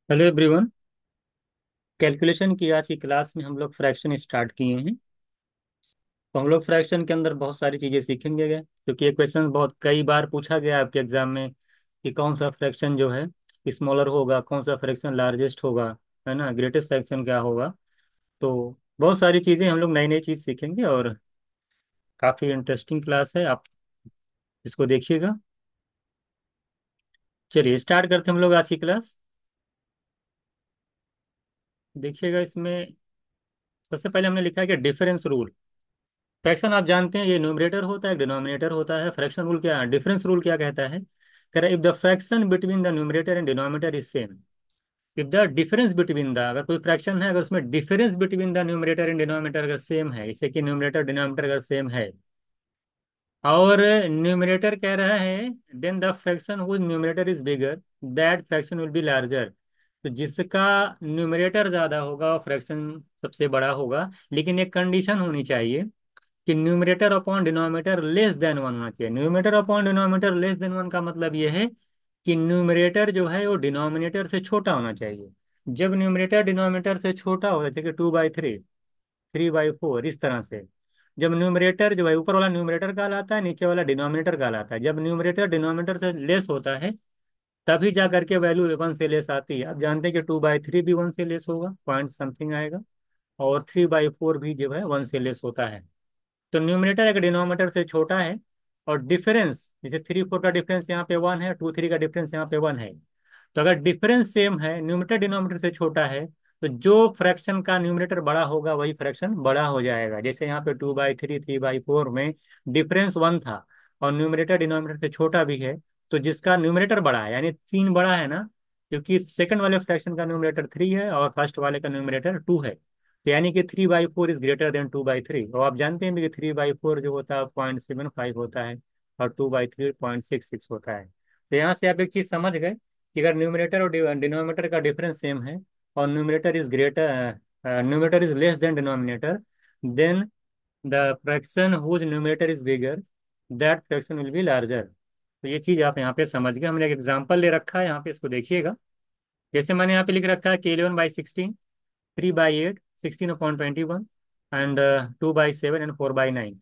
Hello everyone. Calculation की आज की क्लास में हम लोग फ्रैक्शन स्टार्ट किए हैं। तो हम लोग फ्रैक्शन के अंदर बहुत सारी चीज़ें सीखेंगे गए, क्योंकि ये क्वेश्चन बहुत कई बार पूछा गया आपके एग्जाम में कि कौन सा फ्रैक्शन जो है स्मॉलर होगा, कौन सा फ्रैक्शन लार्जेस्ट होगा, है ना, ग्रेटेस्ट फ्रैक्शन क्या होगा। तो बहुत सारी चीज़ें हम लोग नई नई चीज़ सीखेंगे और काफ़ी इंटरेस्टिंग क्लास है, आप इसको देखिएगा। चलिए स्टार्ट करते हैं हम लोग आज की क्लास। देखिएगा इसमें सबसे पहले हमने लिखा है कि डिफरेंस रूल। फ्रैक्शन आप जानते हैं ये न्यूमरेटर होता है, डिनोमिनेटर होता है। फ्रैक्शन रूल क्या, डिफरेंस रूल क्या कहता है, कह रहा है if the fraction between the numerator and denominator is same. If the difference between the, अगर कोई फ्रैक्शन है, अगर उसमें difference between the numerator and denominator अगर सेम है, इसे कि न्यूमरेटर डिनोमिनेटर अगर सेम है और न्यूमरेटर कह रहा है then the fraction whose numerator is bigger that fraction will be larger. तो जिसका न्यूमरेटर ज्यादा होगा और फ्रैक्शन सबसे बड़ा होगा, लेकिन एक कंडीशन होनी चाहिए कि numerator upon denominator less than one होना चाहिए। Numerator upon denominator less than one का मतलब यह है कि न्यूमरेटर जो है वो डिनोमिनेटर से छोटा होना चाहिए। जब न्यूमरेटर डिनोमिनेटर से छोटा हो, जैसे कि 2/3, 3/4, इस तरह से, जब न्यूमरेटर जो है, ऊपर वाला न्यूमरेटर कहलाता है, नीचे वाला डिनोमिनेटर कहलाता है, जब न्यूमरेटर डिनोमिनेटर से लेस होता है तभी जा करके वैल्यू वन से लेस आती है। आप जानते हैं कि 2/3 भी वन से लेस होगा, पॉइंट समथिंग आएगा, और 3/4 भी जो है वन से लेस होता है। तो न्यूमरेटर अगर डिनोमिनेटर से छोटा है और डिफरेंस, जैसे 3/4 का डिफरेंस यहाँ पे 1 है, 2/3 का डिफरेंस यहाँ पे 1 है, तो अगर डिफरेंस सेम है, न्यूमरेटर डिनोमिनेटर से छोटा है, तो जो फ्रैक्शन का न्यूमरेटर बड़ा होगा वही फ्रैक्शन बड़ा हो जाएगा। जैसे यहाँ पे 2/3, 3/4 में डिफरेंस 1 था और न्यूमरेटर डिनोमिनेटर से छोटा भी है, तो जिसका न्यूमरेटर बड़ा है यानी 3 बड़ा है ना, क्योंकि सेकंड वाले फ्रैक्शन का न्यूमरेटर 3 है और फर्स्ट वाले का न्यूमरेटर 2 है, तो यानी कि 3/4 इज ग्रेटर देन 2/3। और आप जानते हैं भी कि 3/4 जो होता है 0.75 होता है और 2/3 0.66 होता है। तो यहाँ से आप एक चीज समझ गए कि अगर न्यूमरेटर और डिनोमिनेटर का डिफरेंस सेम है और numerator is less than denominator, then the fraction whose numerator is bigger that fraction will be larger. तो ये चीज आप यहाँ पे समझ गए। हमने एक एग्जांपल ले रखा है यहाँ पे, इसको देखिएगा। जैसे मैंने यहाँ पे लिख रखा है कि 11/16, 3/8, 16/21 एंड 2/7 एंड 4/9।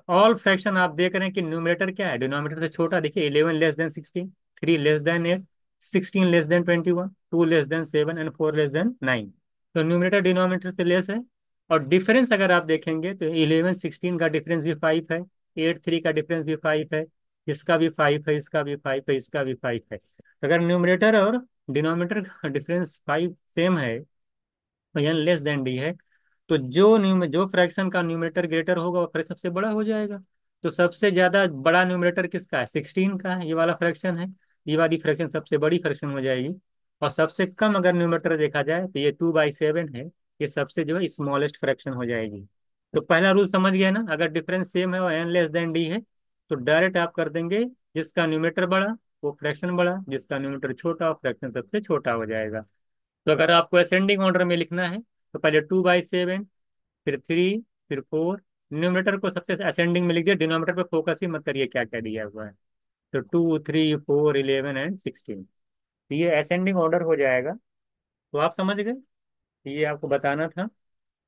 ऑल फ्रैक्शन आप देख रहे हैं कि न्यूमरेटर क्या है, डिनोमिनेटर से छोटा। देखिए 11 <16, 3 <8, 16 <21, 2 <7 एंड 4 <9। तो न्यूमरेटर डिनोमिनेटर से लेस है। और डिफरेंस अगर आप देखेंगे तो 11 16 का डिफरेंस भी 5 है, 8 3 का डिफरेंस भी 5 है, इसका भी 5 है, इसका भी 5 है, इसका भी 5 है। तो अगर न्यूमरेटर और डिनोमिनेटर का डिफरेंस 5 सेम है और एन लेस देन डी है, तो जो फ्रैक्शन का न्यूमरेटर ग्रेटर होगा वो फ्रैक्शन सबसे बड़ा हो जाएगा। तो सबसे ज्यादा बड़ा न्यूमरेटर किसका है, 16 का है, ये वाला फ्रैक्शन है। ये वाली फ्रैक्शन सबसे बड़ी फ्रैक्शन हो जाएगी। और सबसे कम अगर न्यूमरेटर देखा जाए तो ये 2/7 है, ये सबसे जो है स्मॉलेस्ट फ्रैक्शन हो जाएगी। तो पहला रूल समझ गया ना, अगर डिफरेंस सेम है और एन लेस देन डी है तो डायरेक्ट आप कर देंगे जिसका न्यूमरेटर बड़ा वो फ्रैक्शन बड़ा, जिसका न्यूमरेटर छोटा वो फ्रैक्शन सबसे छोटा हो जाएगा। तो अगर आपको असेंडिंग ऑर्डर में लिखना है तो पहले 2/7, फिर 3, फिर 4। न्यूमरेटर को सबसे असेंडिंग में लिख दिया, डिनोमिनेटर पे फोकस ही मत करिए क्या क्या दिया हुआ है। तो 2 3 4 11 एंड 16, तो ये असेंडिंग ऑर्डर हो जाएगा। तो आप समझ गए, ये आपको बताना था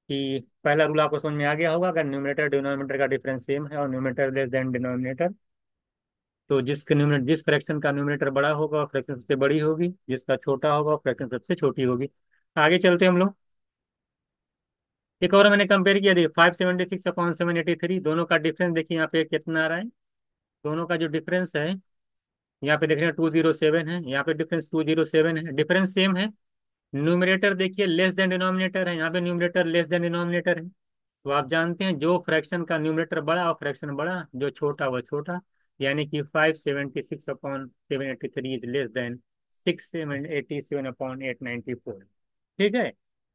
कि पहला रूल आपको समझ में आ गया होगा। अगर न्यूमरेटर डिनोमिनेटर का डिफरेंस सेम है और न्यूमरेटर लेस देन डिनोमिनेटर, तो जिस फ्रैक्शन का न्यूमरेटर बड़ा होगा वो फ्रैक्शन सबसे बड़ी होगी, जिसका छोटा होगा वो फ्रैक्शन सबसे छोटी होगी। आगे चलते हैं हम लोग। एक और मैंने कंपेयर किया, देखिए 576/783, दोनों का डिफरेंस देखिए यहाँ पे कितना आ रहा है। दोनों का जो डिफरेंस है यहाँ पे देख रहे हैं 207 है, यहाँ पे डिफरेंस 207 है, डिफरेंस सेम है। न्यूमरेटर देखिए लेस देन डिनोमिनेटर है, यहाँ पे न्यूमरेटर लेस देन डिनोमिनेटर है। तो आप जानते हैं जो फ्रैक्शन का न्यूमरेटर बड़ा और फ्रैक्शन बड़ा, जो छोटा वह छोटा। यानी कि 576/783 इज लेस देन 687/894। ठीक है।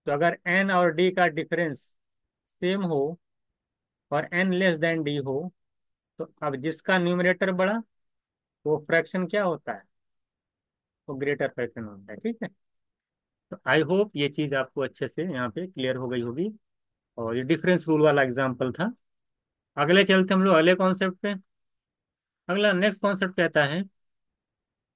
तो अगर एन और डी का डिफरेंस सेम हो और एन लेस देन डी हो, तो अब जिसका न्यूमरेटर बड़ा वो फ्रैक्शन क्या होता है, वो ग्रेटर फ्रैक्शन होता है। ठीक है। तो आई होप ये चीज आपको अच्छे से यहाँ पे क्लियर हो गई होगी। और ये डिफरेंस रूल वाला एग्जांपल था। अगले चलते हम लोग अगले कॉन्सेप्ट पे। अगला नेक्स्ट कॉन्सेप्ट कहता है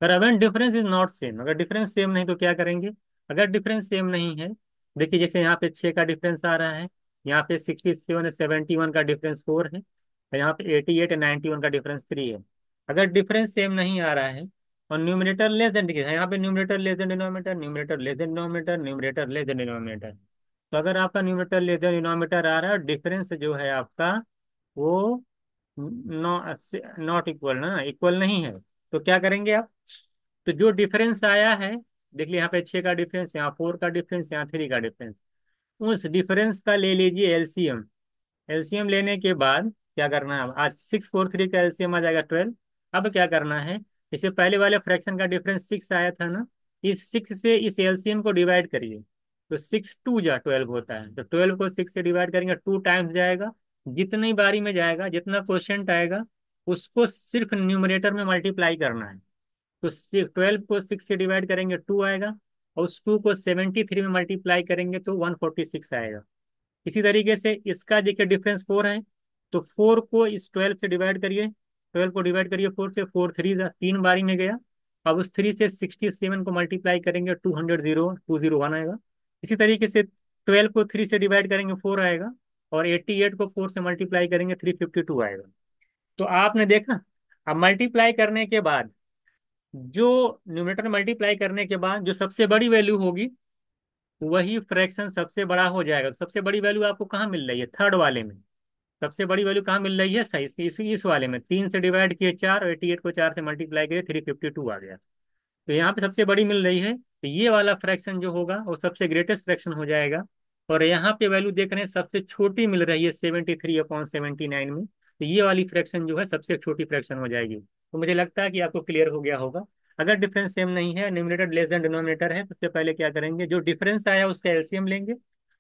अगर डिफरेंस इज नॉट सेम, अगर डिफरेंस सेम नहीं तो क्या करेंगे। अगर डिफरेंस सेम नहीं है, देखिए जैसे यहाँ पे 6 का डिफरेंस आ रहा है, यहाँ पे 67 है, 71 का डिफरेंस 4 है, और यहाँ पे 88 है, 91 का डिफरेंस 3 है। अगर डिफरेंस सेम नहीं आ रहा है और न्यूमरेटर लेस देन, देखिए यहाँ पे numerator less than denominator, numerator less than denominator, numerator less than denominator. तो अगर आपका न्यूमरेटर लेस देन डिनोमिनेटर आ रहा है और डिफरेंस जो है आपका वो नॉट इक्वल, ना इक्वल नहीं है, तो क्या करेंगे आप? तो जो डिफरेंस आया है, देख लिया यहाँ पे 6 का डिफरेंस, यहाँ 4 का डिफरेंस, यहाँ 3 का डिफरेंस, उस डिफरेंस का ले लीजिए एलसीएम। एलसीएम लेने के बाद क्या करना है? आज 643 का एलसीएम आ जाएगा 12। अब क्या करना है? इससे पहले वाले फ्रैक्शन का डिफरेंस 6 आया था ना, इस 6 से इस एलसीएम को डिवाइड करिए। तो 6 2 जा 12 होता है, तो 12 को 6 से डिवाइड करेंगे, 2 टाइम्स जाएगा। जितनी बारी में जाएगा, जितना क्वेश्चन आएगा, उसको सिर्फ न्यूमरेटर में मल्टीप्लाई करना है। तो 12 को 6 से डिवाइड करेंगे, 2 आएगा, और उस 2 को 73 में मल्टीप्लाई करेंगे तो 146 आएगा। इसी तरीके से इसका देखिए डिफरेंस 4 है, तो 4 को इस 12 से डिवाइड करिए, 12 को डिवाइड करिए 4 से, 4 3 तीन बारी में गया। अब उस 3 से 67 को मल्टीप्लाई करेंगे, 201 आएगा। इसी तरीके से 12 को 3 से डिवाइड करेंगे, 4 आएगा, और 88 को 4 से मल्टीप्लाई करेंगे, 352 आएगा। तो आपने देखा, अब मल्टीप्लाई करने के बाद जो न्यूमरेटर मल्टीप्लाई करने के बाद जो सबसे बड़ी वैल्यू होगी, वही फ्रैक्शन सबसे बड़ा हो जाएगा। तो सबसे बड़ी वैल्यू आपको कहाँ मिल रही है? थर्ड वाले में। सबसे बड़ी वैल्यू कहाँ मिल रही है? सही, इस वाले में। 3 से डिवाइड किए 4, और 88 को 4 से मल्टीप्लाई किए, 352 आ गया। तो यहाँ पे सबसे बड़ी मिल रही है, तो ये वाला फ्रैक्शन जो होगा वो सबसे ग्रेटेस्ट फ्रैक्शन हो जाएगा। और यहाँ पे वैल्यू देख रहे हैं सबसे छोटी मिल रही है 73/79 में, तो ये वाली फ्रैक्शन जो है सबसे छोटी फ्रैक्शन हो जाएगी। तो मुझे लगता है कि आपको क्लियर हो गया होगा। अगर डिफरेंस सेम नहीं है, न्यूमरेटर लेस देन डिनोमिनेटर है, तो सबसे पहले क्या करेंगे? जो डिफरेंस आया उसका एलसीएम लेंगे।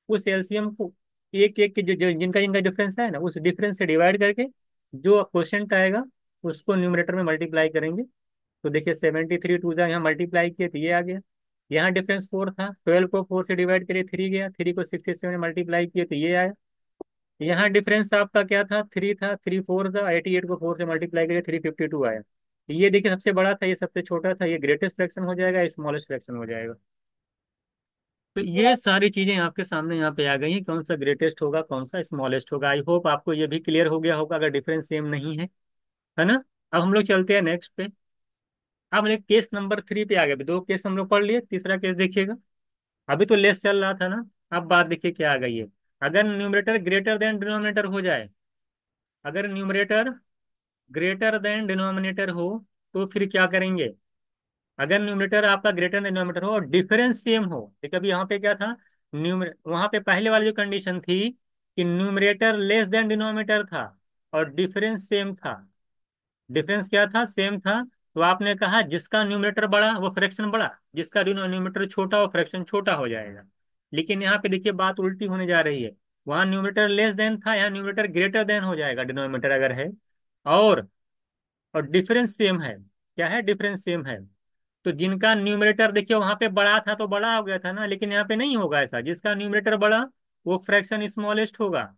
उस एलसीएम को एक एक के जो जिनका जिनका डिफरेंस है ना, उस डिफरेंस से डिवाइड करके जो क्वेश्चन आएगा उसको न्यूमरेटर में मल्टीप्लाई करेंगे। तो देखिए 73 टू जा यहाँ मल्टीप्लाई किए तो ये आ गया। यहाँ डिफरेंस 4 था, 12 को 4 से डिवाइड करिए, 3 गया, 3 को 67 में मल्टीप्लाई किए तो ये आया। यहाँ डिफरेंस आपका क्या था? 3 था, 3 4 था, 88 को 4 से मल्टीप्लाई करिए, 352 आया। तो ये देखिए सबसे बड़ा था, ये सबसे छोटा था, ये ग्रेटेस्ट फ्रैक्शन हो जाएगा, स्मॉलेस्ट फ्रैक्शन हो जाएगा। तो ये सारी चीजें आपके सामने यहाँ पे आ गई हैं, कौन सा ग्रेटेस्ट होगा, कौन सा स्मॉलेस्ट होगा। आई होप आपको ये भी क्लियर हो गया होगा अगर डिफरेंस सेम नहीं है ना? अब हम लोग चलते हैं नेक्स्ट पे। अब हम लोग केस नंबर 3 पे आ गए। अभी 2 केस हम लोग पढ़ लिए, तीसरा केस देखिएगा। अभी तो लेस चल रहा था ना, अब बात देखिए क्या आ गई है। अगर न्यूमरेटर ग्रेटर देन डिनोमिनेटर हो जाए, अगर न्यूमरेटर ग्रेटर देन डिनोमिनेटर हो, तो फिर क्या करेंगे? अगर न्यूमरेटर आपका ग्रेटर देन डिनोमिनेटर हो और डिफरेंस सेम हो, देखिए अभी यहाँ पे क्या था? न्यूमरे वहां पे पहले वाली जो कंडीशन थी कि न्यूमरेटर लेस देन डिनोमिनेटर था और डिफरेंस सेम था। डिफरेंस क्या था? सेम था। तो आपने कहा जिसका न्यूमरेटर बड़ा वो फ्रैक्शन बड़ा, जिसका न्यूमरेटर छोटा वो फ्रैक्शन छोटा हो जाएगा। लेकिन यहाँ पे देखिए बात उल्टी होने जा रही है। वहां न्यूमरेटर लेस देन था, यहाँ न्यूमरेटर ग्रेटर देन हो जाएगा डिनोमिनेटर अगर है, और और डिफरेंस सेम है। क्या है? डिफरेंस सेम है। तो जिनका न्यूमरेटर देखिए वहां पे बड़ा था तो बड़ा हो गया था ना, लेकिन यहाँ पे नहीं होगा ऐसा। जिसका न्यूमरेटर बड़ा वो फ्रैक्शन स्मॉलेस्ट होगा,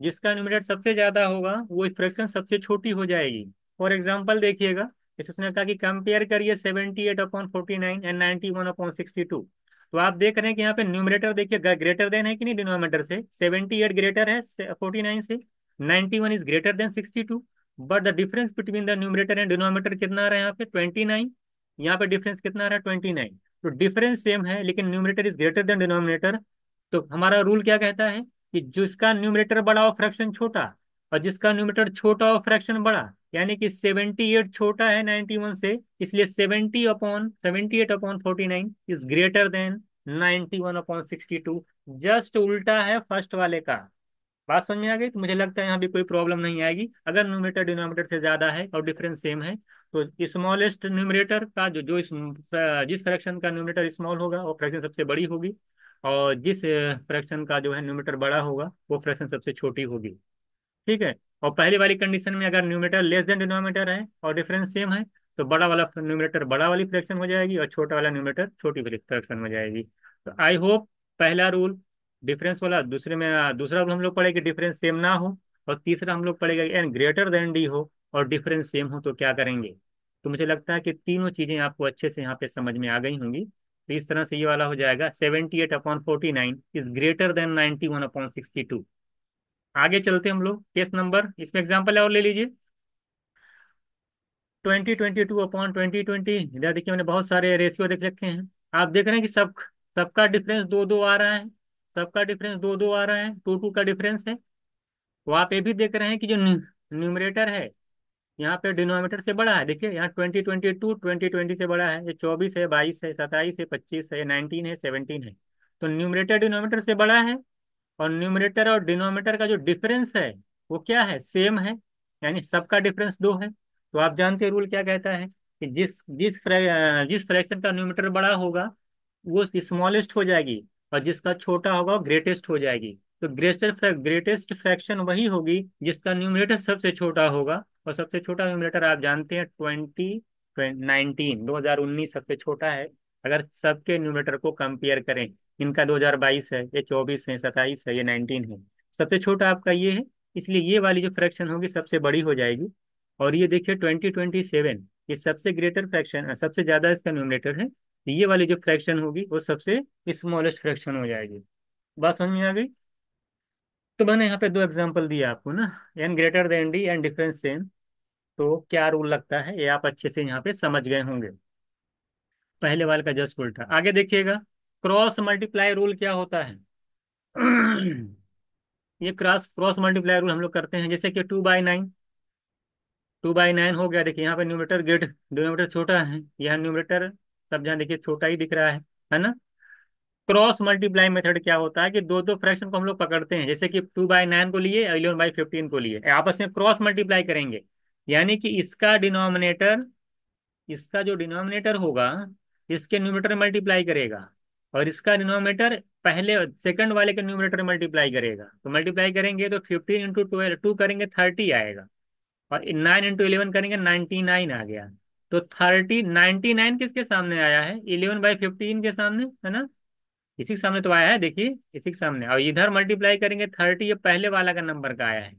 जिसका न्यूमरेटर सबसे ज्यादा होगा वो फ्रैक्शन सबसे छोटी हो जाएगी। फॉर एग्जाम्पल देखिएगा, इस उसने कहा कि कंपेयर करिए 78/49 एंड 91/62। तो आप देख रहे हैं कि यहाँ पे न्यूमरेटर देखिए ग्रेटर देन है कि नहीं डिनोमिनेटर से? 78 ग्रेटर है 49 से, 91 is greater than 62। But the difference between the numerator and denominator कितना आ रहा है यहाँ पे? 29। यहाँ पे डिफरेंस कितना आ रहा है? 29। तो डिफरेंस सेम है लेकिन numerator is greater than denominator. तो हमारा रूल क्या कहता है कि जिसका न्यूमरेटर बड़ा हो फ्रैक्शन छोटा, और जिसका न्यूमरेटर छोटा हो फ्रैक्शन बड़ा। यानी कि 78 छोटा है 91 से, इसलिए 78/49 इज ग्रेटर देन 91/62। जस्ट उल्टा है फर्स्ट वाले का। बात समझ में आ गई? तो मुझे लगता है यहाँ भी कोई प्रॉब्लम नहीं आएगी अगर न्यूमरेटर डिनोमिनेटर से ज्यादा है और डिफरेंस सेम है। तो स्मॉलेस्ट न्यूमरेटर का जो जिस फ्रैक्शन का न्यूमरेटर स्मॉल होगा वो फ्रैक्शन सबसे बड़ी होगी, और जिस फ्रैक्शन का जो है न्यूमरेटर बड़ा होगा वो फ्रैक्शन सबसे छोटी होगी। ठीक है। और पहली वाली कंडीशन में अगर न्यूमरेटर लेस देन डिनोमिनेटर है और डिफरेंस सेम है, तो बड़ा वाला न्यूमरेटर बड़ा वाली फ्रैक्शन हो जाएगी और छोटा वाला न्यूमरेटर छोटी वाली फ्रैक्शन हो जाएगी। तो आई होप पहला रूल डिफरेंस वाला, दूसरे में दूसरा रूल हम लोग पढ़ेंगे डिफरेंस सेम ना हो, और तीसरा हम लोग पढ़ेगा एन ग्रेटर देन डी हो और डिफरेंस सेम हो तो क्या करेंगे। तो मुझे लगता है कि तीनों चीजें आपको अच्छे से यहाँ पे समझ में आ गई होंगी। तो इस तरह से ये वाला हो जाएगा 78/49 इज ग्रेटर देन 91/62। आगे चलते हम लोग केस नंबर, इसमें एग्जाम्पल और ले लीजिए। 2022/2020, इधर देखिए मैंने बहुत सारे रेशियो देख रखे हैं। आप देख रहे हैं कि सबका डिफरेंस दो दो आ रहा है। सबका डिफरेंस दो दो आ रहा है, टू टू का डिफरेंस है। तो आप ये भी देख रहे हैं कि जो न्यूमरेटर है यहाँ पे डिनोमिनेटर से बड़ा है। देखिए यहाँ 2022 2020 से बड़ा है। ये 24 है, 22 है, 27 है, 25 है, 19 है, 17 है। तो न्यूमरेटर डिनोमिनेटर से बड़ा है। और न्यूमरेटर और डिनोमिनेटर का जो डिफरेंस है वो क्या है, सेम है। यानी सबका डिफरेंस दो है। तो आप जानते हैं रूल क्या कहता है कि जिस फ्रैक्शन का न्यूमरेटर बड़ा होगा वो स्मॉलेस्ट हो जाएगी, और जिसका छोटा होगा वो ग्रेटेस्ट हो जाएगी। तो ग्रेटेस्ट फ्रैक्शन वही होगी जिसका न्यूमरेटर सबसे छोटा होगा। और सबसे छोटा न्यूमरेटर आप जानते हैं 2019 सबसे छोटा है। अगर सबके न्यूमरेटर को कंपेयर करें, इनका 2022 है, ये 24 है, 27 है, ये 19 है। सबसे छोटा आपका ये है। इसलिए ये वाली जो फ्रैक्शन होगी सबसे बड़ी हो जाएगी। और ये देखिए 2027, ये सबसे ग्रेटर फ्रैक्शन, सबसे ज्यादा इसका न्यूमरेटर है। तो ये वाली जो फ्रैक्शन होगी वो सबसे स्मॉलेस्ट फ्रैक्शन हो जाएगी। बात समझ में आ गई? तो मैंने यहाँ पे दो एग्जांपल दिया आपको ना, N greater than D and difference same. तो क्या रूल लगता है ये आप अच्छे से यहाँ पे समझ गए होंगे। पहले वाले का जस्ट उल्टा आगे देखिएगा। क्रॉस मल्टीप्लाई रूल क्या होता है? ये क्रॉस क्रॉस मल्टीप्लाई रूल हम लोग करते हैं, जैसे कि 2/9। 2/9 हो गया। देखिए यहाँ पे न्यूमरेटर ग्रेट, डिनोमिनेटर छोटा है। यहाँ न्यूमरेटर सब जहाँ देखिए छोटा ही दिख रहा है ना। क्रॉस मल्टीप्लाई मेथड क्या होता है कि दो दो फ्रैक्शन को हम लोग पकड़ते हैं, जैसे कि 2/9 को लिए, 11/15 को लिए, आपस में क्रॉस मल्टीप्लाई करेंगे। यानी कि इसका जो डिनोमिनेटर होगा इसके न्यूमरेटर मल्टीप्लाई करेगा, और इसका डिनोमिनेटर पहले सेकंड वाले के न्यूमरेटर मल्टीप्लाई करेगा। तो मल्टीप्लाई करेंगे तो 15 × 12, 2 करेंगे 30 आएगा। और 9 × 11 करेंगे 99 आ गया। तो 99 किसके सामने आया है? 11/15 के सामने, है ना। इसी के सामने तो आया है, देखिए इसी के सामने। और इधर मल्टीप्लाई करेंगे 30, ये पहले वाला का नंबर का आया है।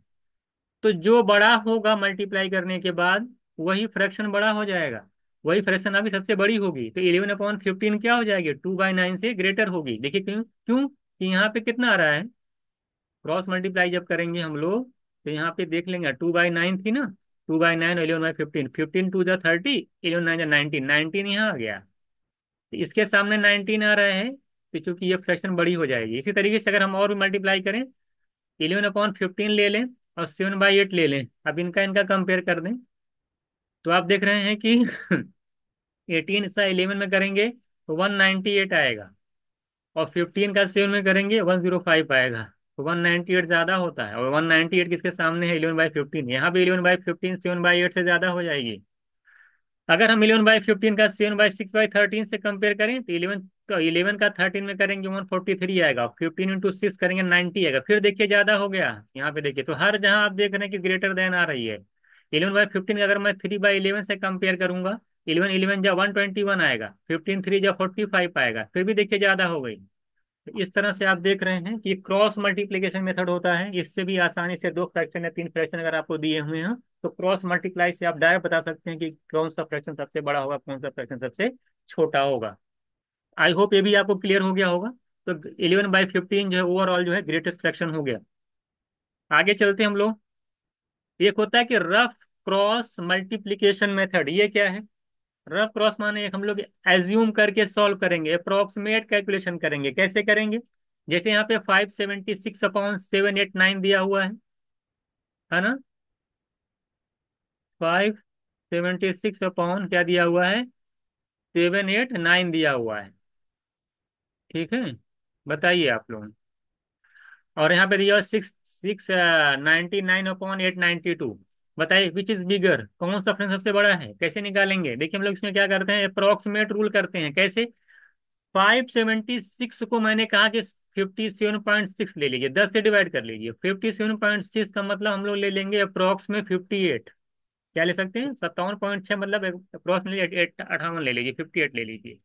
तो जो बड़ा होगा मल्टीप्लाई करने के बाद वही फ्रैक्शन बड़ा हो जाएगा। वही फ्रैक्शन अभी सबसे बड़ी होगी। तो 11/15 क्या हो जाएगी? 2/9 से ग्रेटर होगी। देखिए क्यों क्यों कि यहाँ पे कितना आ रहा है। क्रॉस मल्टीप्लाई जब करेंगे हम लोग तो यहाँ पे देख लेंगे 2/9 थी ना। 2/9, 11/15, 15 × 2 = 30, 11×9 = 19, 19 यहाँ आ गया। तो इसके सामने 19 आ रहा है। तो चूंकि ये फ्रैक्शन बड़ी हो जाएगी। इसी तरीके से अगर हम और भी मल्टीप्लाई करें, 11/15 ले लें और 7/8 ले लें, अब इनका इनका कंपेयर कर दें, तो आप देख रहे हैं कि 18 सा 11 में करेंगे तो 198 आएगा। और 15 का 7 में करेंगे 105 आएगा। तो 198 ज्यादा होता है। और 198 किसके सामने है? 11/15। यहाँ भी 11/15 7/8 से ज्यादा हो जाएगी। अगर हम 11/15 का 7/6/13 से कंपेयर करें तो 11 का 13 में करेंगे 143 आएगा। 15 × 6 करेंगे 90 आएगा। फिर देखिए ज्यादा हो गया। यहाँ पे देखिए तो हर जहां आप देख रहे हैं कि ग्रेटर देन आ रही है। 11/15 का अगर मैं 3/11 से कंपेयर करूंगा, 11 11 जा 121 आएगा, 15 3 जा 45 आएगा। फिर भी देखिए ज्यादा हो गई। तो इस तरह से आप देख रहे हैं कि क्रॉस मल्टीप्लिकेशन मेथड होता है। इससे भी आसानी से दो फ्रैक्शन या तीन फ्रैक्शन अगर आपको दिए हुए हैं तो क्रॉस मल्टीप्लाई से आप डायरेक्ट बता सकते हैं कि कौन सा फ्रैक्शन सबसे बड़ा होगा, कौन सा फ्रैक्शन सबसे छोटा होगा। आई होप ये भी आपको क्लियर हो गया होगा। तो 11/15 जो है ओवरऑल जो है ग्रेटेस्ट फ्रैक्शन हो गया। आगे चलते हैं हम लोग। एक होता है कि रफ क्रॉस मल्टीप्लिकेशन मेथड। ये क्या है? रफ क्रॉस माने एक हम लोग एज्यूम करके सॉल्व करेंगे, अप्रोक्सीमेट कैलकुलेशन करेंगे। कैसे करेंगे? जैसे यहाँ पे 576/789 दिया हुआ है ना। 576 अपॉन क्या दिया हुआ है? 789 दिया हुआ है। ठीक है, बताइए आप लोग। और यहाँ पे दिया हुआ 699/892। बताइए विच इज बिगर, कौन सा फ्रेंड सबसे बड़ा है? कैसे निकालेंगे? देखिए हम लोग इसमें क्या करते हैं, अप्रोक्सीमेट रूल करते हैं। कैसे? 576 को मैंने कहा कि 57.6 ले लीजिए, 10 से डिवाइड कर लीजिए। 57.6 का मतलब हम लोग ले लेंगे अप्रोक्स में 58। क्या ले सकते हैं? 57.6 मतलब अप्रोक्स में 58 ले लीजिए, 58 ले लीजिए।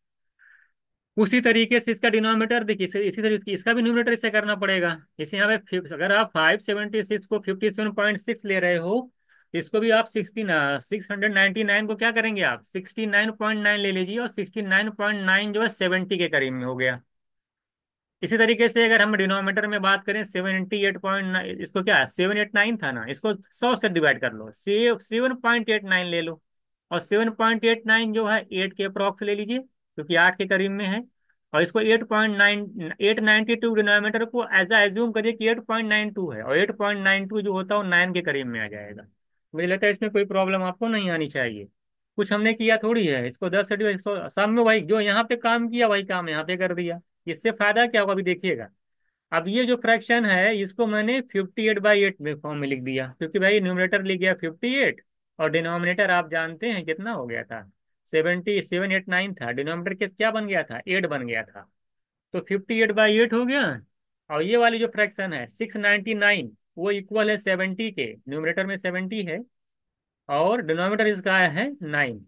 उसी तरीके से इसका डिनोमिनेटर देखिए, इसी तरीके इसका भी न्यूमरेटर इसे करना पड़ेगा। जैसे यहाँ पे अगर आप 576 को 57.6 ले रहे हो इसको भी आप 699 को क्या करेंगे, आप 69.9 ले लीजिए, और 69.9 जो है 70 के करीब में हो गया। इसी तरीके से अगर हम डिनोमिनेटर में बात करें 78.9, इसको क्या 789 था ना, इसको 100 से डिवाइड कर लो, 7.89 ले लो। और 7.89 जो है 8 के अप्रॉक्स ले लीजिए, क्योंकि 8 के करीब में है। और इसको 8.92 डिनोमिनेटर को ऐसा एज्यूम करिए कि 8.92 है, और 8.92 जो होता है वो 9 के करीब में आ जाएगा। मुझे लगता है इसमें कोई प्रॉब्लम आपको नहीं आनी चाहिए। कुछ हमने किया थोड़ी है, इसको 10 से डिवाइड, सब में वही जो यहाँ पे काम किया वही काम यहाँ पे कर दिया। इससे फायदा क्या होगा अभी देखिएगा। अब ये जो फ्रैक्शन है इसको मैंने 58/8 में फॉर्म में लिख दिया, क्योंकि भाई न्यूमरेटर लिख गया 58, और डिनोमिनेटर आप जानते हैं कितना हो गया था, 7789 था। डिनोमिनेटर के क्या बन गया था, 8 बन गया था। तो 58/8 हो गया। और ये वाली जो फ्रैक्शन है 699, वो इक्वल है 70 के, न्यूमरेटर में 70 है और डिनोमिनेटर इसका है 9।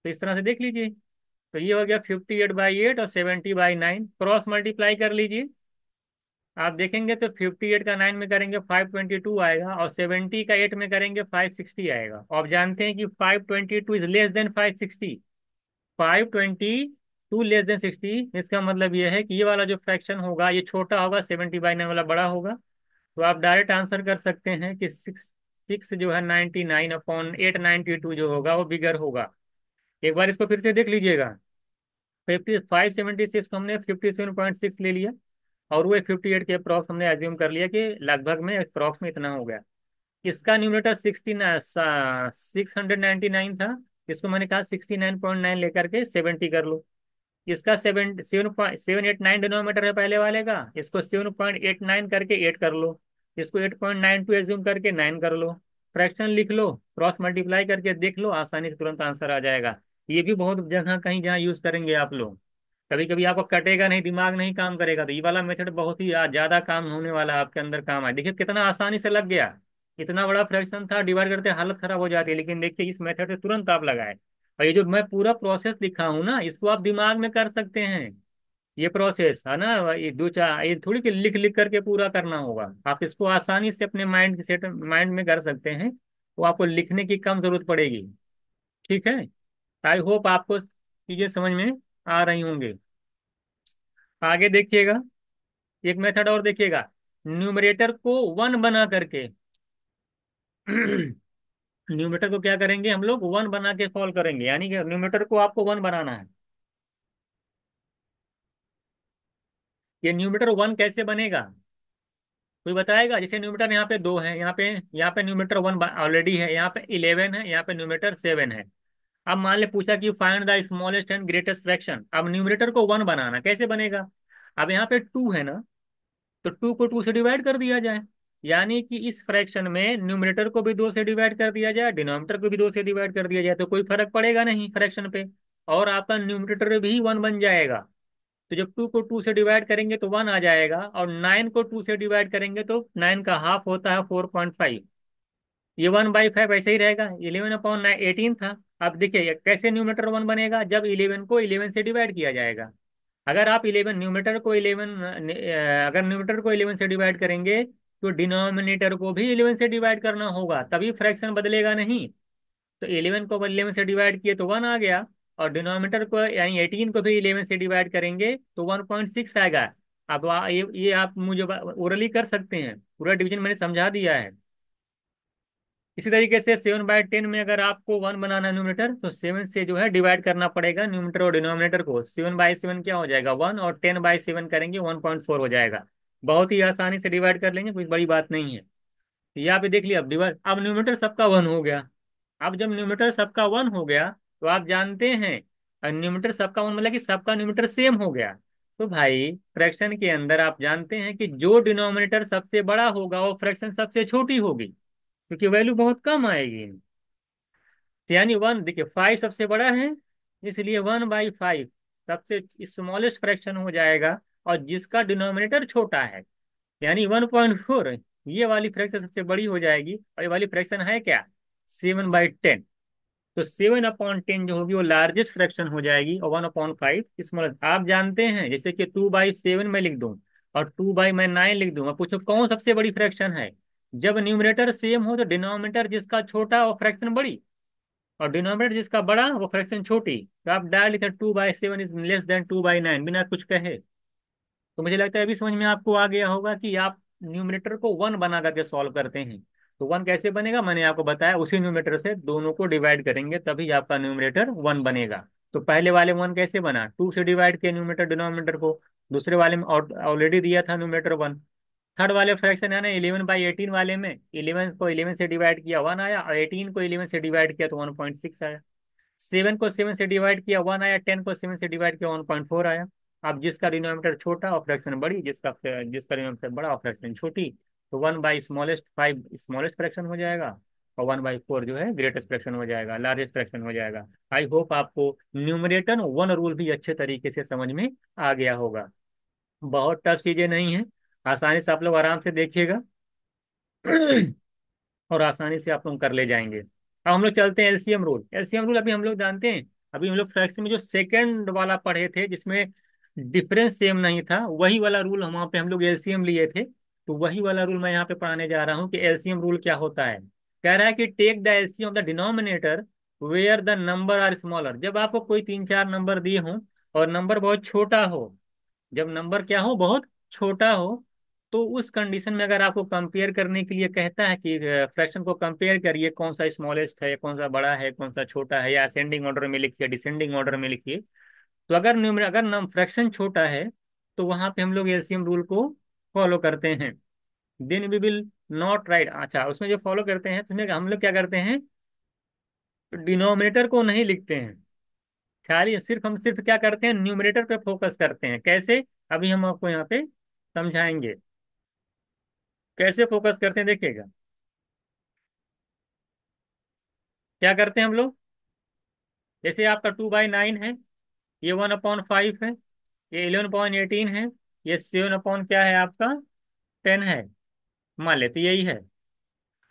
तो इस तरह से देख लीजिए। तो ये हो गया 58/8 और 70/9, क्रॉस मल्टीप्लाई कर लीजिए। आप देखेंगे तो 58 का 9 में करेंगे 522 आएगा, और 70 का 8 में करेंगे 560 आएगा। और आप जानते हैं कि 522 is less then 560। 522 less than 60, इसका मतलब ये है कि ये वाला जो फ्रैक्शन होगा ये छोटा होगा, 70/9 वाला बड़ा होगा। तो आप डायरेक्ट आंसर कर सकते हैं कि सिक्स सिक्स जो है 99/892 जो होगा वो बिगर होगा। एक बार इसको फिर से देख लीजिएगा। 576 को हमने 57.6 ले लिया, और वो 58 के अप्रॉक्स हमने एज्यूम कर लिया कि लगभग में अप्रॉक्स में इतना हो गया। इसका न्यूमरेटर 699 था, इसको मैंने कहा 69.9 लेकर के 70 कर लो। इसका 7.789 डिनोमीटर है पहले वाले का, इसको 7.89 करके 8 कर लो। इसको 8.92 एज्यूम करके 9 कर लो। फ्रैक्शन लिख लो, क्रॉस मल्टीप्लाई करके देख लो, आसानी से तुरंत आंसर आ जाएगा। ये भी बहुत जगह कहीं जहाँ यूज करेंगे आप लोग। कभी कभी आपको कटेगा नहीं, दिमाग नहीं काम करेगा, तो ये वाला मेथड बहुत ही ज्यादा काम होने वाला है आपके अंदर, काम है। देखिए कितना आसानी से लग गया। इतना बड़ा फ्रैक्शन था, डिवाइड करते हालत खराब हो जाती है, लेकिन देखिए इस मेथड से तुरंत आप लगाए। और ये जो मैं पूरा प्रोसेस लिखा हूं ना, इसको आप दिमाग में कर सकते हैं। ये प्रोसेस है ना, ये दो चार, ये थोड़ी कि लिख लिख करके पूरा करना होगा। आप इसको आसानी से अपने माइंड में कर सकते हैं। वो आपको लिखने की कम जरूरत पड़ेगी। ठीक है। आई होप आपको चीजें समझ में आ रही होंगी। आगे देखिएगा, एक मेथड और देखिएगा। न्यूमरेटर को 1 बना करके न्यूमरेटर को क्या करेंगे हम लोग, 1 बना के सॉल्व करेंगे, यानी कि न्यूमरेटर को आपको 1 बनाना है। ये न्यूमरेटर 1 कैसे बनेगा, कोई बताएगा। जैसे न्यूमरेटर यहाँ पे 2 है, यहाँ पे न्यूमरेटर 1 ऑलरेडी है, यहाँ पे 11 है, यहाँ पे न्यूमरेटर 7 है। अब मान ले पूछा कि find the smallest and greatest fraction. अब न्यूमरेटर को 1 बनाना कैसे बनेगा। अब यहाँ पे 2 है ना, तो 2 को 2 से डिवाइड कर दिया जाए। यानी कि इस फ्रैक्शन में न्यूमरेटर को भी 2 से डिवाइड कर दिया जाए, डिनोमिनेटर को भी 2 से डिवाइड कर दिया जाए, तो कोई फर्क पड़ेगा नहीं फ्रैक्शन पे। और आपका न्यूमरेटर भी 1 बन जाएगा। तो जब 2 को 2 से डिवाइड करेंगे तो 1 आ जाएगा, और 9 को 2 से डिवाइड करेंगे तो 9 का हाफ होता है 4.5। ये 1/5 ऐसे ही रहेगा, 11/18 था। अब देखिए ये कैसे न्यूमरेटर 1 बनेगा, जब 11 को 11 से डिवाइड किया जाएगा। अगर आप 11 न्यूमरेटर को 11 अगर न्यूमरेटर को 11 से डिवाइड करेंगे, तो डिनोमिनेटर को भी 11 से डिवाइड करना होगा, तभी फ्रैक्शन बदलेगा नहीं। तो 11 को 11 से डिवाइड किए तो 1 आ गया, और डिनोमिनेटर को यानी 18 को भी 11 से डिवाइड करेंगे तो 1.6 आएगा। अब ये आप मुझे ओरली कर सकते हैं, पूरा डिवीजन मैंने समझा दिया है। इसी तरीके से 7/10 में अगर आपको 1 बनाना है न्यूमरेटर, तो 7 से जो है डिवाइड करना पड़ेगा न्यूमरेटर और डिनोमिनेटर को। 7/7 क्या हो जाएगा 1, और 10/7 करेंगे 1.4 हो जाएगा। बहुत ही आसानी से डिवाइड कर लेंगे, कोई बड़ी बात नहीं है। तो यहाँ पे देख लिया, अब डिवाइड, अब न्यूमरेटर सबका 1 हो गया। अब जब न्यूमरेटर सबका 1 हो गया, तो आप जानते हैं न्यूमरेटर सबका 1 मतलब कि सबका न्यूमरेटर सेम हो गया। तो भाई फ्रैक्शन के अंदर आप जानते हैं कि जो डिनोमिनेटर सबसे बड़ा होगा वो फ्रैक्शन सबसे छोटी होगी, क्योंकि वैल्यू बहुत कम आएगी। तो यानी 1, देखिए 5 सबसे बड़ा है, इसलिए 1/5 सबसे स्मॉलेस्ट फ्रैक्शन हो जाएगा, और जिसका डिनोमिनेटर छोटा है यानी 1.4, ये वाली फ्रैक्शन सबसे बड़ी हो जाएगी। और ये वाली फ्रैक्शन है क्या, 7/10। तो 7/10 जो होगी वो लार्जेस्ट फ्रैक्शन हो जाएगी, और 1/5 स्मॉल। आप जानते हैं जैसे कि 2/7 में लिख दूं, और 2/9 लिख दूं, मैं पूछो कौन सबसे बड़ी फ्रैक्शन है, जब न्यूमरेटर सेम हो तो डिनोमिनेटर जिसका छोटा वो फ्रैक्शन बड़ी, और डिनोमिनेटर जिसका बड़ा वो फ्रैक्शन छोटी। तो आप डाल लेते 2/7 इज लेस देन 2/9 बिना कुछ कहे। तो मुझे लगता है अभी समझ में आपको आ गया होगा कि आप न्यूमरेटर को वन बना करके सॉल्व करते हैं। तो वन कैसे बनेगा, मैंने आपको बताया, उसी न्यूमरेटर से दोनों को डिवाइड करेंगे तभी आपका न्यूमरेटर वन बनेगा। तो पहले वाले वन कैसे बना, टू से डिवाइड किया न्यूमरेटर डिनोमिनेटर को, दूसरे वाले में ऑलरेडी दिया था न्यूमरेटर वन। थर्ड वाले फ्रैक्शन है ना 11/18 वाले में, 11 को 11 से डिवाइड किया वन आया, और 18 को 11 से डिवाइड किया तो 1.6 आया। 7 को 7 से डिवाइड किया वन आया, 10 को 7 से डिवाइड किया 1.4 आया। अब जिसका डिनोमिनेटर छोटा और फ्रैक्शन बड़ी, जिसका जिसका डिनोमिनेटर बड़ा और फ्रैक्शन छोटी, तो 1/स्मॉलेस्ट 5 स्मॉलेस्ट फ्रैक्शन हो जाएगा, और 1/4 जो है ग्रेटेस्ट फ्रैक्शन हो जाएगा, लार्जेस्ट फ्रैक्शन हो जाएगा। आई होप आपको न्यूमरेटर वन रूल भी अच्छे तरीके से समझ में आ गया होगा। बहुत टफ चीजें नहीं है, आसानी से आप लोग आराम से देखिएगा और आसानी से आप लोग कर ले जाएंगे। अब हम लोग चलते हैं एलसीएम रूल। एलसीएम रूल अभी हम लोग जानते हैं, अभी हम लोग फ्रैक्शन में जो सेकंड वाला पढ़े थे जिसमें डिफरेंस सेम नहीं था, वही वाला रूल हम वहाँ पे हम लोग एलसीएम लिए थे। तो वही वाला रूल मैं यहाँ पे पढ़ाने जा रहा हूँ कि एलसीएम रूल क्या होता है। कह रहा है कि take the LCM of the denominator where the number are smaller. जब आपको कोई 3-4 नंबर दिए हों और नंबर बहुत छोटा हो, जब नंबर क्या हो, बहुत छोटा हो, तो उस कंडीशन में अगर आपको कंपेयर करने के लिए कहता है कि फ्रैक्शन को कंपेयर करिए, कौन सा स्मॉलेस्ट है, कौन सा बड़ा है, कौन सा छोटा है, या असेंडिंग ऑर्डर में लिखिए, डिसेंडिंग ऑर्डर में लिखिए। तो अगर नम फ्रैक्शन छोटा है तो वहां पे हम लोग एलसीएम रूल को फॉलो करते हैं। Then we will not write, अच्छा उसमें जो फॉलो करते हैं तो उसमें हम लोग क्या करते हैं, डिनोमिनेटर को नहीं लिखते हैं, खाली सिर्फ हम सिर्फ क्या करते हैं, न्यूमरेटर पे फोकस करते हैं। कैसे, अभी हम आपको यहाँ पे समझाएंगे कैसे फोकस करते हैं, देखिएगा। क्या करते हैं हम लोग, जैसे आपका 2/9 है, ये 1/5 है, ये 11/18 है, ये 7 क्या है आपका 10 है, मान लेते यही है।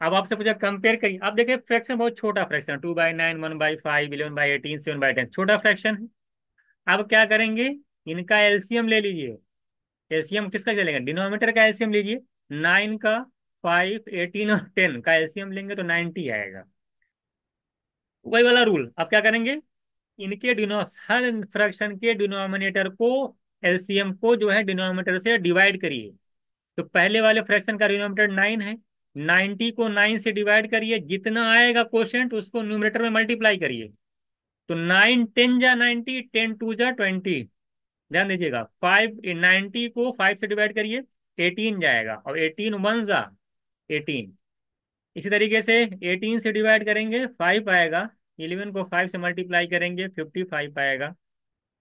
अब आपसे पूछा कंपेयर करिए, आप देखिए फ्रैक्शन बहुत छोटा फ्रैक्शन है, 2/9, 1/5, 11/18, 7/10, छोटा फ्रैक्शन है। अब क्या करेंगे, इनका एलसीएम ले लीजिए। एलसीएम किसका चलेगा, डिनोमिनेटर का एलसीएम लीजिए। 9 का, 5, 18 और 10 का एलसीएम लेंगे तो 90 आएगा। वही वाला रूल, अब क्या करेंगे, इनके डिनो हर फ्रैक्शन के डिनोमिनेटर को, एलसीएम को जो है डिनोमिनेटर से डिवाइड करिए। तो पहले वाले फ्रैक्शन का डिनोमिनेटर 9 है, 90 को 9 से डिवाइड करिए, जितना आएगा कोशेंट उसको न्यूमरेटर में मल्टीप्लाई करिए। तो 9 10 जा 90, 10 2 जा 20। ध्यान दीजिएगा, 590 को 5 से डिवाइड करिए, 18 जाएगा, और 18 1 जा 18। इसी तरीके से 18 से डिवाइड करेंगे 5 आएगा, 11 को 5 से मल्टीप्लाई करेंगे 55 आएगा।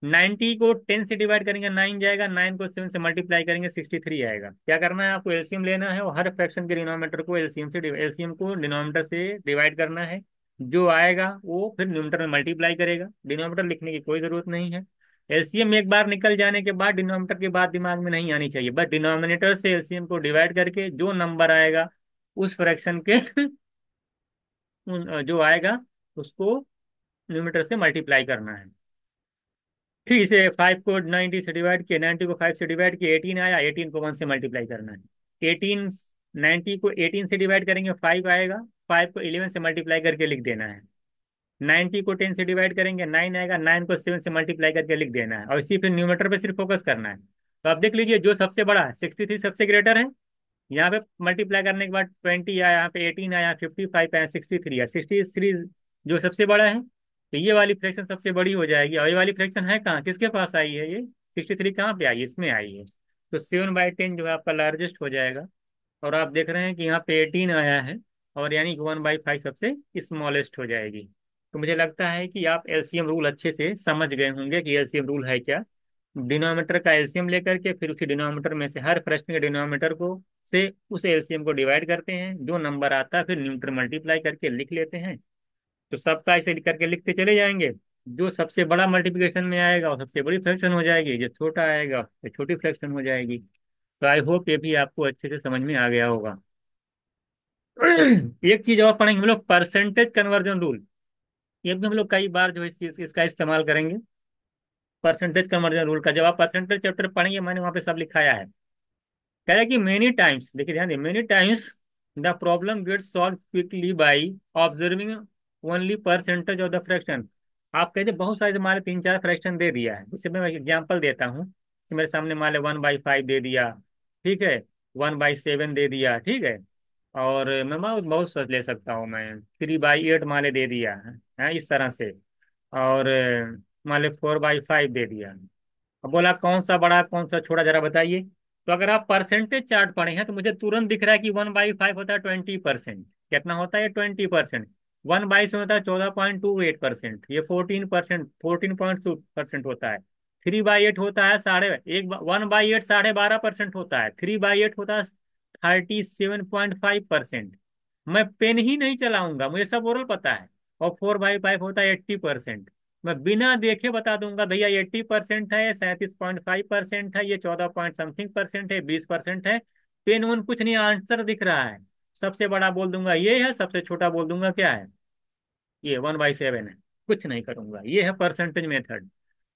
90 को 10 से डिवाइड करेंगे 9 जाएगा, 9 को 7 से मल्टीप्लाई करेंगे 63 आएगा। क्या करना है आपको, एलसीएम लेना है और हर फ्रैक्शन के डिनोमिनेटर को एलसीएम को डिनोमिनेटर से डिवाइड करना है। जो आएगा वो फिर न्यूमरेटर में मल्टीप्लाई करेगा, डिनोमिनेटर लिखने की कोई जरूरत नहीं है। एलसीएम एक बार निकल जाने के बाद डिनोमिनेटर की बात दिमाग में नहीं आनी चाहिए, बस डिनोमिनेटर से एलसीएम को डिवाइड करके जो नंबर आएगा उस फ्रैक्शन के जो आएगा उसको न्यूमरेटर से मल्टीप्लाई करना है। ठीक, इसे 5 को 90 से डिवाइड किया, 90 को 5 से डिवाइड किया, 18 आया, 18 को 1 से मल्टीप्लाई करना है। 18, 90 को 18 से डिवाइड करेंगे 5 आएगा, 5 को 11 से मल्टीप्लाई करके लिख देना है। 90 को 10 से डिवाइड करेंगे 9 आएगा, 9 को 7 से मल्टीप्लाई करके लिख देना है, और इसी फिर न्यूमरेटर पे सिर्फ फोकस करना है। तो आप देख लीजिए जो सबसे बड़ा है 63 सबसे ग्रेटर है, यहाँ पे मल्टीप्लाई करने के बाद 20 आया, यहाँ पे 18 आया, 55 आया, 63 आया, 63 जो सबसे बड़ा है। तो ये वाली फ्रैक्शन सबसे बड़ी हो जाएगी, और ये वाली फ्रैक्शन है कहाँ, किसके पास आई है, ये 63 कहाँ पे आई है, इसमें आई है। तो 7/10 जो है आपका लार्जेस्ट हो जाएगा। और आप देख रहे हैं कि यहाँ पे 18 आया है, और यानी कि 1/5 सबसे स्मॉलेस्ट हो जाएगी। तो मुझे लगता है कि आप एलसीएम रूल अच्छे से समझ गए होंगे कि एलसीएम रूल है क्या। डिनोमिनेटर का एलसीएम लेकर के फिर उसी डिनोमिनेटर में से हर प्रश्न के डिनोमिनेटर को से उस एलसीएम को डिवाइड करते हैं, जो नंबर आता है फिर न्यूमरेटर मल्टीप्लाई करके लिख लेते हैं। तो सबका ऐसे करके लिखते चले जाएंगे, जो सबसे बड़ा मल्टीप्लिकेशन में आएगा वो सबसे बड़ी फ्रैक्शन हो जाएगी, जो छोटा आएगा वो छोटी फ्रैक्शन हो जाएगी। तो आई होप ये भी आपको अच्छे से समझ में आ गया होगा। एक चीज और पढ़ेंगे हम लोग, परसेंटेज कन्वर्जन रूल। ये भी हम लोग कई बार जो है इस चीज इसका इस्तेमाल करेंगे। परसेंटेज कन्वर्जन रूल का जब आप परसेंटेज चैप्टर पढ़ेंगे, मैंने वहां पे सब लिखाया है। कह रहा है कि मेनी टाइम्स, देखिए ध्यान दिए, many times the problem gets solve quickly by observing only percentage of the fraction. आप कहते बहुत सारे मान 3-4 फ्रैक्शन दे दिया है, इससे मैं एग्जांपल देता हूँ। कि मेरे सामने मान 1/5 दे दिया, ठीक है, 1/7 दे दिया, ठीक है, और मैं बहुत बहुत सोच ले सकता हूँ, मैं 3/8 माले दे दिया है इस तरह से। और माले 4/5 दे दिया। अब बोला कौन सा बड़ा कौन सा छोटा, जरा बताइए। तो अगर आप परसेंटेज चार्ट पढ़े हैं तो मुझे तुरंत दिख रहा है कि 1/5 होता है 20%। कितना होता है? 20%। 1/7 होता है 14.28%, ये 14%, 14.2% होता है। 3/8 होता है साढ़े एक, 1/8 12.5% होता है। 3/8 होता है 37.5%। मैं पेन ही नहीं चलाऊंगा, मुझे सब ओरल पता है। और 4/5 होता है 80%। मैं बिना देखे बता दूंगा भैया 80% है, 37.5% है, ये 14 पॉइंट समथिंग परसेंट है, 20% है। पेन वन कुछ नहीं, आंसर दिख रहा है। सबसे बड़ा बोल दूंगा ये है, सबसे छोटा बोल दूंगा क्या है, ये 1/7 है। कुछ नहीं करूंगा, ये है परसेंटेज मेथड।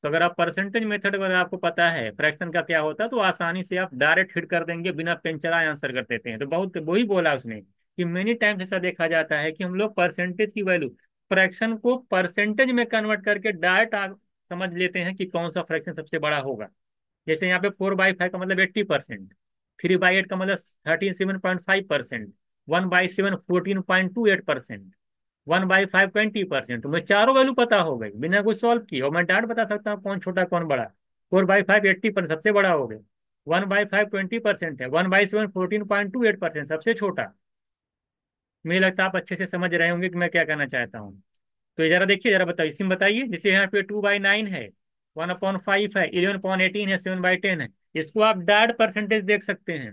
तो अगर आप परसेंटेज मेथड अगर आपको पता है फ्रैक्शन का क्या होता है, तो आसानी से आप डायरेक्ट हिट कर देंगे, बिना पेन चलाए आंसर कर देते हैं। तो बहुत वही बोला उसने कि मेनी टाइम्स ऐसा देखा जाता है कि हम लोग परसेंटेज की वैल्यू, फ्रैक्शन को परसेंटेज में कन्वर्ट करके डायरेक्ट समझ लेते हैं कि कौन सा फ्रैक्शन सबसे बड़ा होगा। जैसे यहाँ पे 4/5 का मतलब 80%, 3/8 का मतलब 37.5%, 1/7 14.28%, 1/5 20%। तो मैं चारों वैल्यू पता हो गई बिना कुछ सॉल्व किए, और मैं डायरेक्ट बता सकता हूँ कौन छोटा कौन बड़ा। 4/5 80% सबसे बड़ा हो गया, 1/5 20% है, 1/7 14.28% सबसे छोटा। मुझे लगता है आप अच्छे से समझ रहे होंगे कि मैं क्या कहना चाहता हूँ। तो ये जरा देखिए, जरा बताइए, इसमें बताइए। जैसे यहाँ पे 2/9 है, 1/5 है, 11/18 है, 7/10 है। इसको आप डायरेक्ट परसेंटेज देख सकते हैं।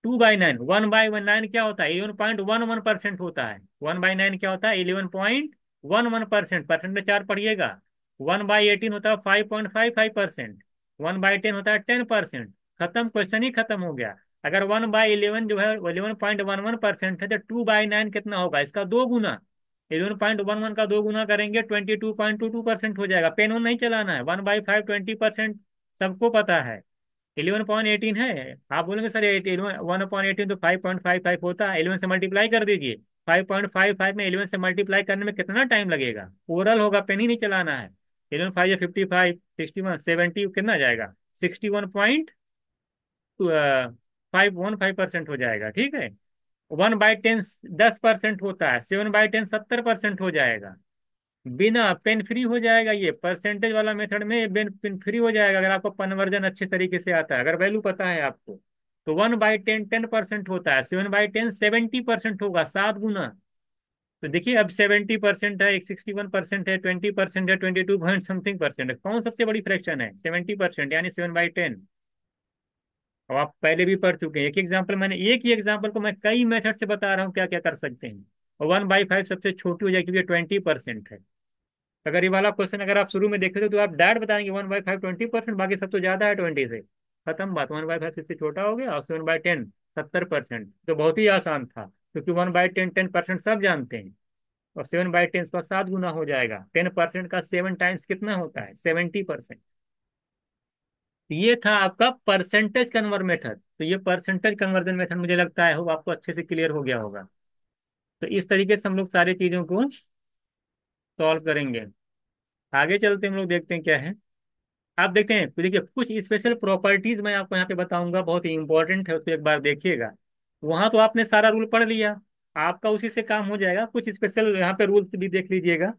2/9, 1/9 क्या होता है? 11.11% होता है। 1/9 क्या होता है? 11.11%। परसेंट में चार पढ़िएगा। 1/18 होता है 5.55%। 1/10 होता है 10%। खत्म, क्वेश्चन ही खत्म हो गया। अगर 1/11 जो है 11.11% है, तो 2/9 कितना होगा? इसका दो गुना। 11.11 का दो गुना करेंगे 22.22% हो जाएगा। पेन वन नहीं चलाना है। 1/5 20%, सबको पता है। 11.18 है, आप बोलेंगे सर 1/18 तो 5.55 होता है, 11 से मल्टीप्लाई कर दीजिए। 5.55 में 11 से मल्टीप्लाई करने में कितना टाइम लगेगा? ओरल होगा, पेन ही नहीं चलाना है। 11 5 55, 61 70 कितना आ जाएगा? 61.515% हो जाएगा, ठीक है। 1/10 10% होता है, 7/10 70% हो जाएगा। बिना पेन फ्री हो जाएगा, ये परसेंटेज वाला मेथड में पेन फ्री हो जाएगा अगर आपको कन्वर्जन अच्छे तरीके से आता है, अगर वैल्यू पता है आपको। तो 1/10 10% होता है, 7/10 70% होगा, 7 गुना। तो देखिए अब 70% है, एक 61% है, 20% है, 22 पॉइंट समथिंग परसेंट है, कौन सबसे बड़ी फ्रैक्शन है? 70% यानी 7/10। अब आप पहले भी पढ़ चुके हैं, एक एग्जाम्पल, मैंने एक ही एग्जाम्पल को मैं कई मेथड से बता रहा हूँ क्या क्या कर सकते हैं। और 1/5 सबसे छोटी हो जाएगी क्योंकि 20% है। अगर ये वाला क्वेश्चन अगर आप शुरू में देखे थे तो आप डायरेक्ट बताएंगे 1/5 20%, बाकी सब तो ज्यादा है 20 से। खत्म बात, 1/5 इससे छोटा हो गया, और 7/10 70%। तो बहुत ही आसान था, क्योंकि 1/10 10% सब जानते हैं। और 7/10 का 7 गुना हो जाएगा। 10% का 7 टाइम्स कितना होता है? 70%। ये था आपका परसेंटेज कन्वर्ट मेथड। तो ये परसेंटेज कन्वर्जन मेथड मुझे लगता है हो आपको अच्छे से क्लियर हो गया होगा। तो इस तरीके से हम लोग सारी चीजों को सॉल्व करेंगे। आगे चलते हम लोग देखते हैं क्या है। आप देखते हैं, तो देखिए कुछ स्पेशल प्रॉपर्टीज मैं आपको यहाँ पे बताऊंगा, बहुत ही इंपॉर्टेंट है, उसको एक बार देखिएगा। वहां तो आपने सारा रूल पढ़ लिया, आपका उसी से काम हो जाएगा। कुछ स्पेशल यहाँ पे रूल्स भी देख लीजिएगा।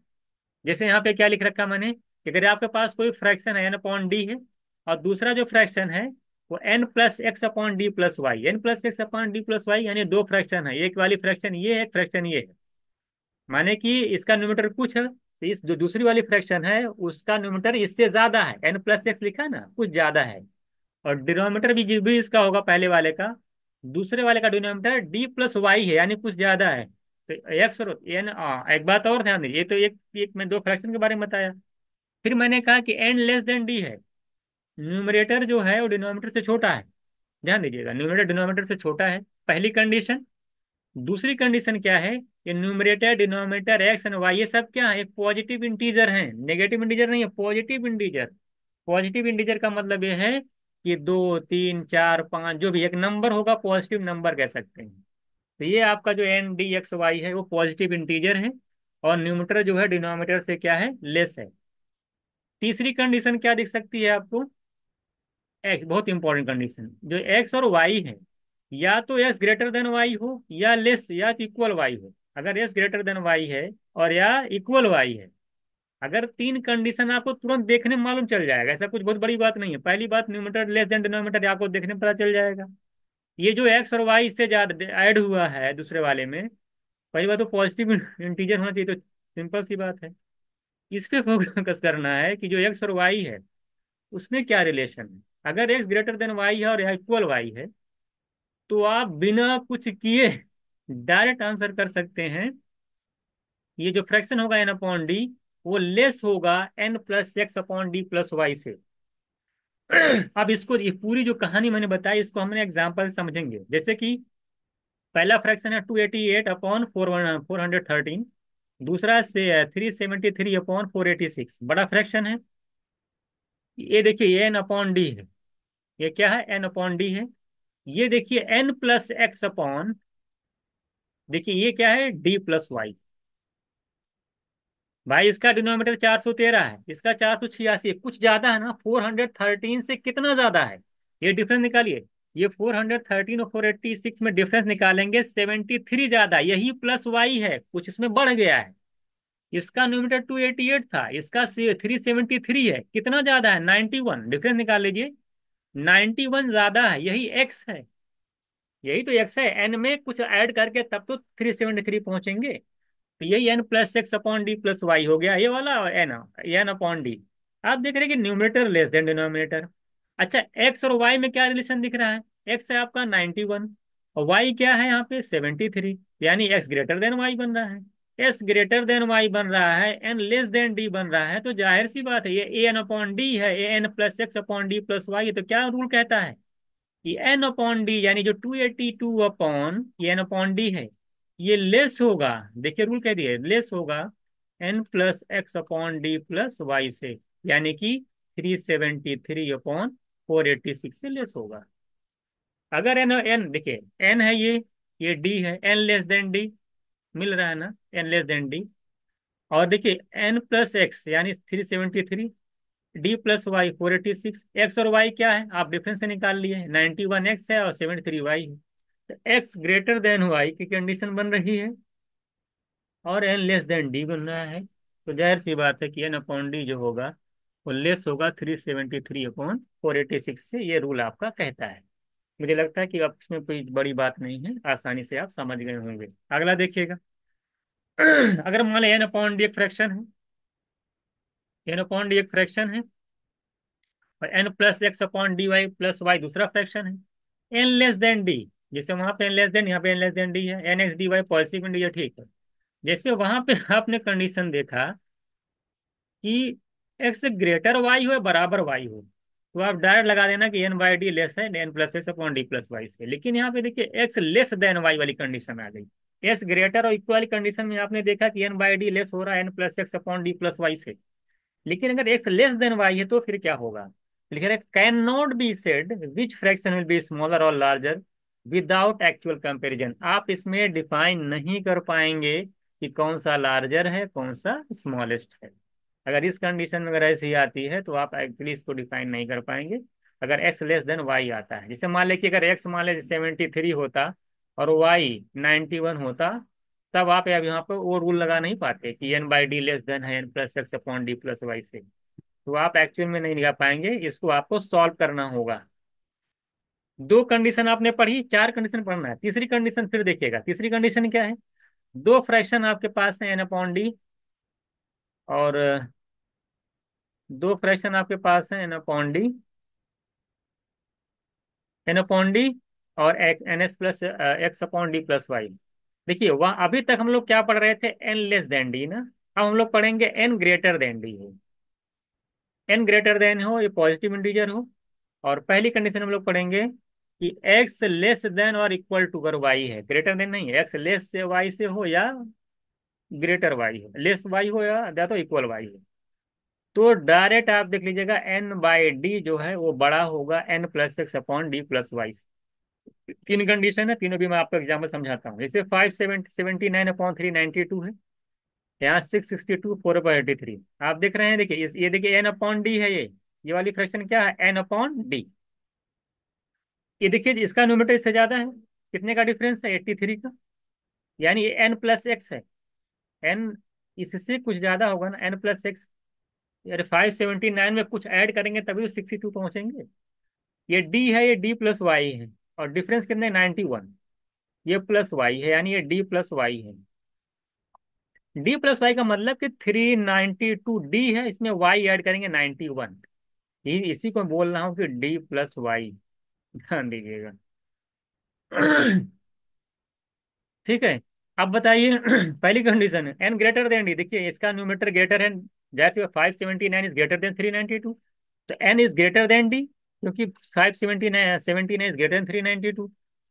जैसे यहाँ पे क्या लिख रखा मैंने कि अगर आपके पास कोई फ्रैक्शन है n/d है, और दूसरा जो फ्रैक्शन है वो n+x/d+y, n+x/d+y, यानी दो फ्रैक्शन है, एक वाली फ्रैक्शन ये है, एक फ्रैक्शन ये है। माने कि इसका न्यूमरेटर कुछ है, तो इस जो दूसरी वाली फ्रैक्शन है उसका न्यूमरेटर इससे ज्यादा है, n+x लिखा है ना, कुछ ज्यादा है। और डिनोमिनेटर भी इसका होगा पहले वाले का। दूसरे वाले का डिनोमिनेटर d+y है, यानी कुछ ज्यादा है। तो एक्स और एन, एक बात और ध्यान दीजिए, ये तो एक मैं दो फ्रैक्शन के बारे में बताया। फिर मैंने कहा कि n<d है, न्यूमरेटर जो है वो डिनोमिनेटर से छोटा है। ध्यान दीजिएगा, न्यूमरेटर डिनोमिनेटर से छोटा है, पहली कंडीशन। दूसरी कंडीशन क्या है? ये numerator denominator X and Y ये सब क्या है? एक पॉजिटिव इंटीजर है, नेगेटिव इंटीजर नहीं है, पॉजिटिव इंटीजर। पॉजिटिव इंटीजर का मतलब ये है कि 2 3 4 5 जो भी एक नंबर होगा पॉजिटिव नंबर कह सकते हैं। तो ये आपका जो एन डी एक्स वाई है वो पॉजिटिव इंटीजर है, और न्यूमरेटर जो है डिनोमिनेटर से क्या है, लेस है। तीसरी कंडीशन क्या दिख सकती है आपको, एक्स, बहुत इंपॉर्टेंट कंडीशन, जो एक्स और वाई है, या तो एक्स ग्रेटर देन वाई हो, या लेस या इक्वल वाई हो। अगर एक्स ग्रेटर देन वाई है और या इक्वल वाई है, अगर तीन कंडीशन आपको तुरंत देखने में मालूम चल जाएगा, ऐसा कुछ बहुत बड़ी बात नहीं है। पहली बात, न्यूमरेटर लेस देन डिनोमिनेटर आपको देखने में पता चल जाएगा। ये जो एक्स और वाई से ज्यादा ऐड हुआ है दूसरे वाले में, पहली बात तो पॉजिटिव इंटीजर होना चाहिए, तो सिंपल सी बात है। इस पे फोकस करना है कि जो एक्स और वाई है उसमें क्या रिलेशन है। अगर एक्स ग्रेटर देन वाई है और या इक्वल वाई है, तो आप बिना कुछ किए डायरेक्ट आंसर कर सकते हैं, ये जो फ्रैक्शन होगा एन अपॉन डी, वो लेस होगा N plus X upon D plus Y से। अब इसको, ये पूरी जो कहानी मैंने बताई, इसको हमने एग्जाम्पल से समझेंगे। जैसे कि पहला फ्रैक्शन है 288 अपॉन 413, दूसरा से 373 अपॉन 486, बड़ा फ्रैक्शन है। ये देखिए ये एन अपॉन डी है, ये क्या है, एन अपॉन डी है। ये देखिए एन प्लस एक्स अपॉन, देखिए ये क्या है, डी प्लस वाई। भाई इसका डिनोमिनेटर 413 है, इसका 486 है, कुछ ज्यादा है ना, 413 से कितना ज्यादा है, ये डिफरेंस निकालिए। ये 413 और 486 में डिफरेंस निकालेंगे, 73 ज्यादा, यही प्लस वाई है, कुछ इसमें बढ़ गया है। इसका न्यूमरेटर 288 था, इसका 373 है, कितना ज्यादा है, 91, डिफरेंस निकाल लीजिए। 91 ज्यादा है, यही एक्स है, यही तो एक्स है। एन में कुछ ऐड करके तब तो 373 पहुंचेंगे। तो यही N plus X upon D plus Y हो गया, ये वाला एन, एन अपॉन डी। आप देख रहे हैं कि न्यूमरेटर लेस देन डिनोमिनेटर। अच्छा, एक्स और वाई में क्या रिलेशन दिख रहा है, एक्स है आपका 91 और वाई क्या है यहाँ पे 73, यानी एक्स ग्रेटर देन वाई बन रहा है। एस ग्रेटर देन वाई बन रहा है, एन लेस देन डी बन रहा है, तो जाहिर सी बात है ये ए एन अपॉन डी है, A N plus X upon D plus Y. तो क्या रूल कहता है कि एन अपॉन डी, यानी जो 282 अपॉन ये एन अपॉन डी है, ये लेस होगा, देखिए रूल कह दिए, लेस होगा N plus X upon D plus Y से, यानी कि 373 अपॉन 486 से लेस होगा। अगर एन, एन देखिए एन है ये डी है, एन लेस देन डी, मिल रहा है ना, एन लेस देन डी। और देखिए एन प्लस एक्स यानी 373, डी प्लस वाई 486, एक्स और वाई क्या है, आप डिफरेंस से निकाल लिए, 91 एक्स है और 73 वाई है। तो एक्स ग्रेटर देन वाई की कंडीशन बन रही है, और एन लेस देन डी बन रहा है। तो जाहिर सी बात है कि एन अपॉन डी जो होगा वो लेस होगा 373 अपॉन 486 से, ये रूल आपका कहता है। मुझे लगता है कि अब इसमें कोई बड़ी बात नहीं है, आसानी से आप समझ गए होंगे। अगला देखिएगा। अगर मान लें एन अपॉन डी एक फ्रैक्शन है, एन अपॉन डी एक फ्रैक्शन है, और N plus X upon D Y plus Y दूसरा फ्रैक्शन है, एन लेस देन डी, जैसे वहां पे एन लेस देन, यहाँ पे एन लेस देन डी है, N X D Y positive integer, ठीक है। जैसे वहां पे आपने कंडीशन देखा कि एक्स ग्रेटर वाई हो या बराबर वाई हो, तो आप डायरेक्ट लगा देना कि एन बाई डी लेस है N plus X upon D plus Y से। लेकिन यहाँ पे देखिए एक्स लेस देन वाई वाली कंडीशन आ गई, एस ग्रेटर और इक्वल कंडीशन में आपने देखा कि एन बाई डी लेस हो रहा है N plus X upon D plus Y से। लेकिन अगर एक्स लेस देन वाई है तो फिर क्या होगा, लिख रहे can not be said which fraction will be smaller और लार्जर विदाउट एक्चुअल कंपैरिजन। आप इसमें डिफाइन नहीं कर पाएंगे कि कौन सा लार्जर है कौन सा स्मॉलेस्ट है। अगर इस कंडीशन में अगर ऐसी आती है तो आप एक्चुअली इसको डिफाइन नहीं कर पाएंगे। अगर एक्स लेस देन वाई आता है, जैसे मान लें कि अगर एक्स मान लें 73 होता और वाई 91 होता, तब आप अब यहाँ पे वो रूल लगा नहीं पाते कि N by D less than है N plus X upon D plus Y से। तो आप एक्चुअल में नहीं लगा पाएंगे, इसको आपको सॉल्व करना होगा। दो कंडीशन आपने पढ़ी, चार कंडीशन पढ़ना है, तीसरी कंडीशन फिर देखिएगा। तीसरी कंडीशन क्या है, दो फ्रैक्शन आपके पास है एन अपॉन डी, और दो फ्रैक्शन आपके पास है N upon D, N upon D और N S plus X upon D plus Y. देखिए वहां अभी तक हम लोग क्या पढ़ रहे थे, एन लेस देन डी ना। अब हम लोग पढ़ेंगे एन ग्रेटर देन डी हो, एन ग्रेटर देन हो, ये पॉजिटिव इंटीजर हो। और पहली कंडीशन हम लोग पढ़ेंगे कि एक्स लेस देन और इक्वल टू, अगर वाई है, ग्रेटर देन नहीं है, एक्स लेस से वाई से हो या ग्रेटर वाई हो, लेस वाई हो या तो इक्वल वाई हो। तो डायरेक्ट आप देख लीजिएगा एन बाई डी जो है वो बड़ा होगा N plus X upon D plus Y से। तीन कंडीशन है, तीनों भी मैं आपको एग्जाम्पल समझाता हूँ। जैसे 579/392 है, यहाँ 662/4/83। आप देख रहे हैं, देखिए ये देखिए n/d है ये वाली फ्रैक्शन क्या है, n/d। ये देखिए इसका न्यूमरेटर इससे ज्यादा है, कितने का डिफरेंस है, 83 का। यानी ये n+x है, n इससे कुछ ज्यादा होगा ना, n+x। यार 579 में कुछ ऐड करेंगे तभी तो 62 पहुंचेंगे। ये d है, ये d+y है, और डिफरेंस कितने, 91। ये प्लस वाई है, यानी ये d+y है। d+y का मतलब कि 392 d है, इसमें y ऐड करेंगे 91। इसी को मैं बोल रहा हूँ कि d+y। ध्यान दीजिएगा। ठीक है। अब बताइए पहली कंडीशन है n ग्रेटर देन d। देखिए इसका न्यूमरेटर ग्रेटर है, जाहिर सी 579 इज ग्रेटर देन 392, तो n is greater than d, क्योंकि 579 इज ग्रेटर देन 392।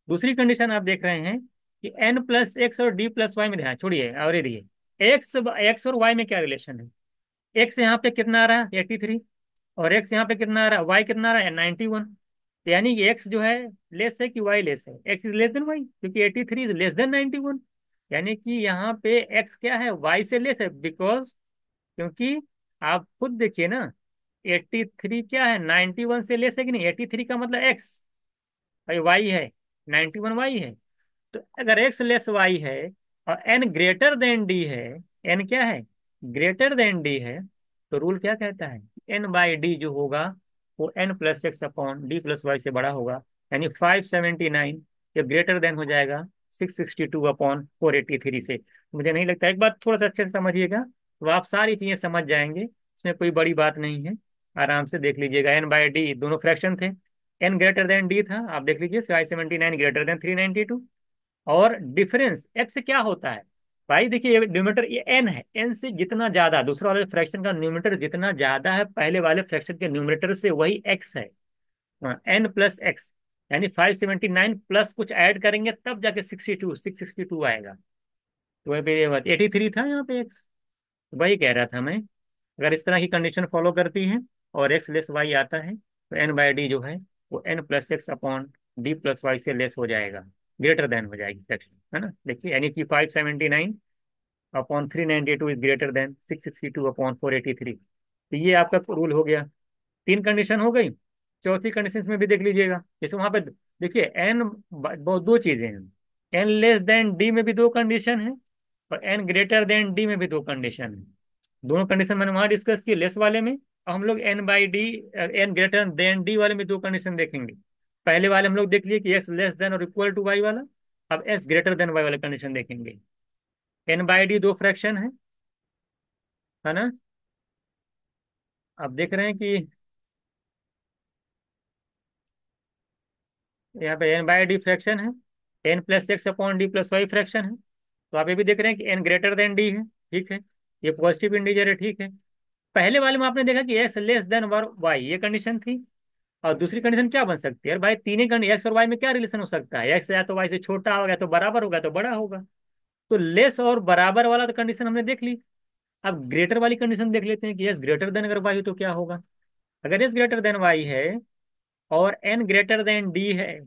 दूसरी कंडीशन आप देख रहे हैं कि n+x और d+y में, ध्यान छोड़िए और ये दिए x और y में क्या रिलेशन है। x यहाँ पे कितना आ रहा है, 83, और x यहाँ पे कितना आ रहा है, y कितना आ रहा है, 91। यानी कि x जो है लेस है कि y लेस है, x is less then y, क्योंकि 83 इज लेस देन 91। यानी कि यहाँ पे x क्या है, y से लेस है, बिकॉज, क्योंकि आप खुद देखिए ना, 83 क्या है, 91 से लेस है कि नहीं, 83 का मतलब x, भाई y है, 91 y है। तो अगर x लेस y है और n ग्रेटर देन d है, n क्या है, ग्रेटर देन d है, तो रूल क्या कहता है, n/d जो होगा वो n+x/d+y से बड़ा होगा। यानी 579 ये ग्रेटर देन हो जाएगा 662/483 से। मुझे नहीं लगता, एक बात थोड़ा सा अच्छे से समझिएगा तो आप सारी चीजें समझ जाएंगे, इसमें कोई बड़ी बात नहीं है। आराम से देख लीजिएगा, n/d दोनों फ्रैक्शन थे, n ग्रेटर देन d था, आप देख लीजिए 579 ग्रेटर देन 392। और डिफरेंस x क्या होता है, भाई देखिए न्यूमरेटर ये n है, n से जितना ज्यादा दूसरा वाले फ्रैक्शन का न्यूमरेटर जितना ज्यादा है पहले वाले फ्रैक्शन के न्यूमरेटर से, वही x है। n+x, यानी 579 प्लस कुछ ऐड करेंगे तब जाके 662 आएगा। तो वही पे ये बात 83 था यहाँ पे x, वही कह रहा था मैं। अगर इस तरह की कंडीशन फॉलो करती है और x लेस y आता है, तो n/d जो है वो n+x/d+y से लेस हो जाएगा, ग्रेटर देन हो जाएगी फ्रैक्शन, है ना। देखिए यानी कि 579/392 इज ग्रेटर देन 662/483। तो ये आपका रूल हो गया, तीन कंडीशन हो गई। चौथी कंडीशन में भी देख लीजिएगा, जैसे वहां पे देखिए एन बहुत दो चीजें हैं, एन लेस देन डी में भी दो कंडीशन है, और एन ग्रेटर देन डी में भी दो कंडीशन है। दोनों कंडीशन मैंने वहां डिस्कस की लेस वाले में, अब हम लोग n/d, N greater than D वाले में दो कंडीशन देखेंगे। पहले वाले हम लोग देख लिए कि एस लेस देन और इक्वल टू वाई वाला, अब एस ग्रेटर देन वाई वाले कंडीशन देखेंगे। n/d दो फ्रैक्शन है ना। आप देख रहे हैं कि यहाँ पे n/d फ्रैक्शन है, n+x/d+y फ्रैक्शन है। तो आप ये भी देख रहे हैं कि n ग्रेटर देन d है, ठीक है, ये पॉजिटिव इंटीजर है, ठीक है। पहले वाले में आपने देखा कि s लेस देन y, ये कंडीशन थी। और दूसरी कंडीशन क्या बन सकती है, यार भाई तीनों कंडीशन x और y में क्या रिलेशन हो सकता है, x या तो y से छोटा होगा, तो बराबर होगा तो बड़ा होगा। तो लेस और बराबर वाला तो कंडीशन हमने देख ली। अब ग्रेटर वाली कंडीशन देख लेते हैं कि s ग्रेटर देन अगर y हो तो क्या होगा। अगर s ग्रेटर देन y है और n ग्रेटर देन d है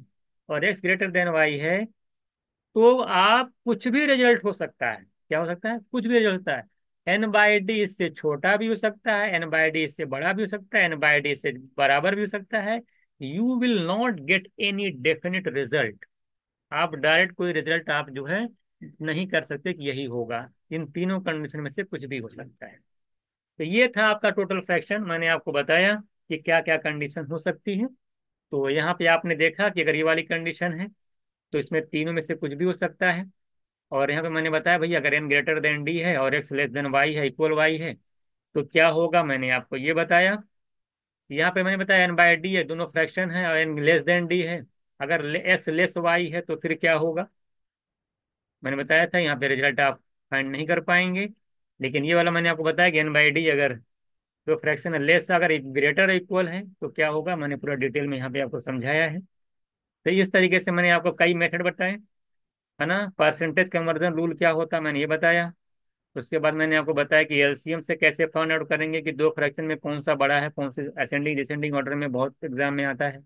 और x ग्रेटर देन y है, तो आप कुछ भी रिजल्ट हो सकता है, क्या हो सकता है, कुछ भी रिजल्ट होता है। n/d इससे छोटा भी हो सकता है, n/d इससे बड़ा भी हो सकता है, n/d इससे बराबर भी हो सकता है। You will not get any definite result. आप डायरेक्ट कोई रिजल्ट आप जो है नहीं कर सकते कि यही होगा, इन तीनों कंडीशन में से कुछ भी हो सकता है। तो ये था आपका टोटल फ्रैक्शन, मैंने आपको बताया कि क्या क्या कंडीशन हो सकती है। तो यहाँ पे आपने देखा कि अगर ये वाली कंडीशन है तो इसमें तीनों में से कुछ भी हो सकता है। और यहाँ पे मैंने बताया भैया अगर n ग्रेटर देन d है और x लेस देन y है, इक्वल y है, तो क्या होगा, मैंने आपको ये बताया। यहाँ पे मैंने बताया n/d है, दोनों फ्रैक्शन है, और n लेस देन d है। अगर x लेस y है तो फिर क्या होगा, मैंने बताया था यहाँ पे रिजल्ट आप फाइंड नहीं कर पाएंगे। लेकिन ये वाला मैंने आपको बताया कि n/d अगर दो फ्रैक्शन है लेस, अगर ग्रेटर इक्वल है तो क्या होगा, मैंने पूरा डिटेल में यहाँ पे आपको समझाया है। तो इस तरीके से मैंने आपको कई मेथड बताए, है ना। परसेंटेज कन्वर्जन रूल क्या होता है मैंने ये बताया। उसके बाद मैंने आपको बताया कि एलसीएम से कैसे फाइंड आउट करेंगे कि दो फ्रैक्शन में कौन सा बड़ा है, कौन से असेंडिंग डिसेंडिंग ऑर्डर में बहुत एग्जाम में आता है।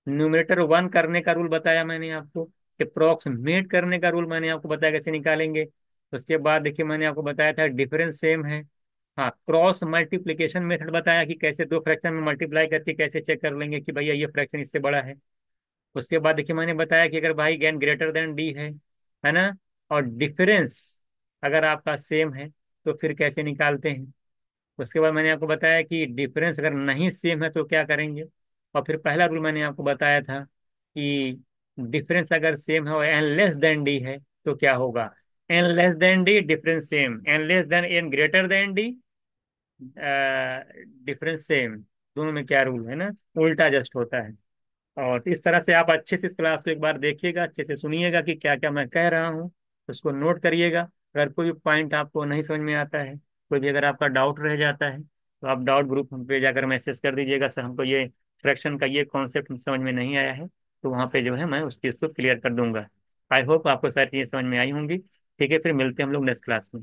न्यूमरेटर वन करने का रूल बताया मैंने आपको, अप्रोक्सीमेट करने का रूल मैंने आपको बताया कैसे निकालेंगे। उसके बाद देखिए मैंने आपको बताया था डिफरेंस सेम है। हाँ, क्रॉस मल्टीप्लिकेशन मेथड बताया कि कैसे दो फ्रैक्शन में मल्टीप्लाई करके कैसे चेक कर लेंगे कि भैया ये फ्रैक्शन इससे बड़ा है। उसके बाद देखिए मैंने बताया कि अगर भाई गेन ग्रेटर देन डी है ना, और डिफरेंस अगर आपका सेम है तो फिर कैसे निकालते हैं। उसके बाद मैंने आपको बताया कि डिफरेंस अगर नहीं सेम है तो क्या करेंगे। और फिर पहला रूल मैंने आपको बताया था कि डिफरेंस अगर सेम है और एन लेस देन डी है तो क्या होगा। N less than D difference same, N less than N greater than D difference same. दोनों में क्या रूल है ना, उल्टा जस्ट होता है। और इस तरह से आप अच्छे से इस क्लास को एक बार देखिएगा, अच्छे से सुनिएगा कि क्या क्या मैं कह रहा हूँ, उसको नोट करिएगा। अगर कोई भी पॉइंट आपको नहीं समझ में आता है, कोई भी अगर आपका डाउट रह जाता है, तो आप डाउट ग्रुप पे जाकर मैसेज कर दीजिएगा, सर हमको ये फ्रैक्शन का ये कॉन्सेप्ट समझ में नहीं आया है। तो वहाँ पे जो है मैं उस चीज़ को क्लियर कर दूंगा। आई होप आपको सारी चीज़ें समझ में आई होंगी। ठीक है, फिर मिलते हैं हम लोग नेक्स्ट क्लास में।